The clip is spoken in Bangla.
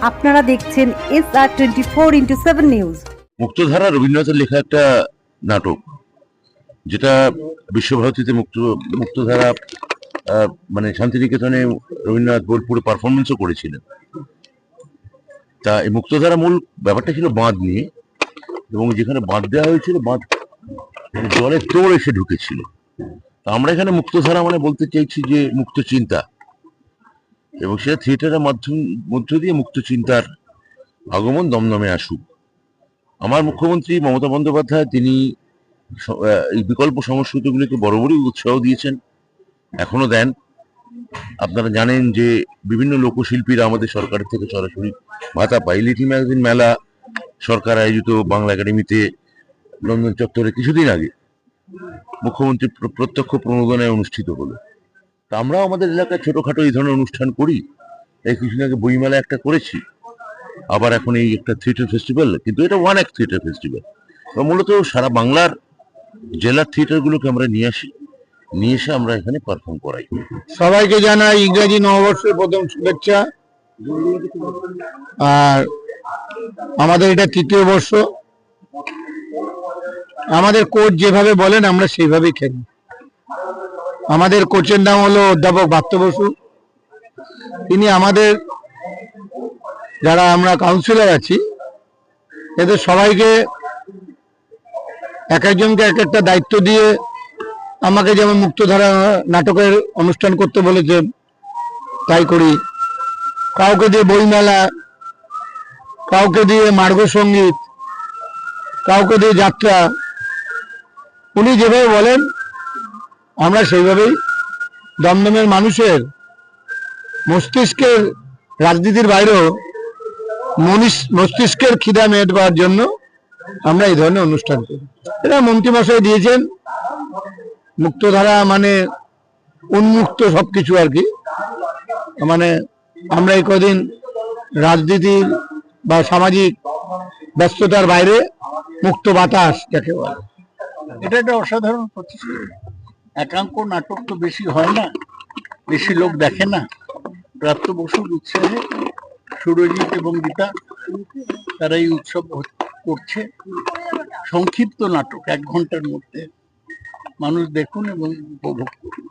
আপনারা দেখছেন SR24x7 নিউজ। মুক্তধারা রবীন্দ্রনাথের লেখা একটা নাটক, যেটা বিশ্বভারতীতে মুক্তধারা মানে শান্তিনিকেতনে রবীন্দ্রনাথ বোলপুরে পারফরমেন্সও করেছিলেন। তা এই মুক্তধারা মূল ব্যাপারটা ছিল বাঁধ নিয়ে, এবং যেখানে বাঁধ দেওয়া হয়েছিল, বাঁধ জলে তোড় এসে ঢুকেছিল। তা আমরা এখানে মুক্তধারা মানে বলতে চাইছি যে মুক্ত চিন্তা, এবং সেটা থিয়েটারের মধ্য দিয়ে মুক্ত চিন্তার আগমন দমদমে আসুক। আমার মুখ্যমন্ত্রী মমতা বন্দ্যোপাধ্যায় তিনি এই বিকল্প সংস্কৃতিগুলিকে বরাবরই উৎসাহ দিয়েছেন, এখনো দেন। আপনারা জানেন যে বিভিন্ন লোকশিল্পীরা আমাদের সরকারের থেকে সরাসরি ভাতা পায়। লিটি ম্যাগাজিন মেলা সরকার আয়োজিত বাংলা একাডেমিতে লন্ডন চত্বরে কিছুদিন আগে মুখ্যমন্ত্রী প্রত্যক্ষ প্রণোদনায় অনুষ্ঠিত হলো। তা আমরাও আমাদের এলাকায় ছোটখাটো এই ধরনের অনুষ্ঠান করি। এই কিছুদিন আগে বইমেলা একটা করেছি, আবার এখন এই একটা থিয়েটার ফেস্টিভ্যাল, কিন্তু এটা ওয়ান অ্যাক্ট থিয়েটার ফেস্টিভ্যাল। মূলত সারা বাংলার জেলার থিয়েটারগুলোকে আমরা নিয়ে এসে আমরা এখানে পারফর্ম করাই। সবাইকে জানাই ইংরেজি নববর্ষের প্রথম শুভেচ্ছা। আর আমাদের এটা তৃতীয় বর্ষ। আমাদের কোচ যেভাবে বলেন আমরা সেইভাবেই খেলি। আমাদের কোচের নাম হলো অধ্যাপক বাত্য বসু। তিনি আমাদের যারা আমরা কাউন্সিলর আছি এদের সবাইকে এক একজনকে এক একটা দায়িত্ব দিয়ে, আমাকে যেমন মুক্তধারা নাটকের অনুষ্ঠান করতে বলেছে তাই করি, কাউকে দিয়ে বইমেলা, কাউকে দিয়ে মার্গ সঙ্গীত, কাউকে দিয়ে যাত্রা। উনি যেভাবে বলেন আমরা সেইভাবেই দমদমের মানুষের মস্তিষ্কের, রাজনীতির বাইরেও মস্তিষ্কের খিদা মেটাবার জন্য আমরা এই ধরনের অনুষ্ঠান করি। এটা মন্ত্রীমশাই দিয়েছেন। মুক্তধারা মানে উন্মুক্ত সবকিছু আর কি। মানে আমরা এই কদিন রাজনীতির বা সামাজিক ব্যস্ততার বাইরে মুক্ত বাতাস যাকে বলে, এটা একটা অসাধারণ প্রচেষ্টা। একাঙ্ক নাটক তো বেশি হয় না, বেশি লোক দেখে না। প্রাপ্ত বসুর উৎসাহে সুরজিৎ এবং গীতা তারা এই উৎসব করছে। সংক্ষিপ্ত নাটক, 1 ঘন্টার মধ্যে মানুষ দেখুন এবং উপভোগ করুন।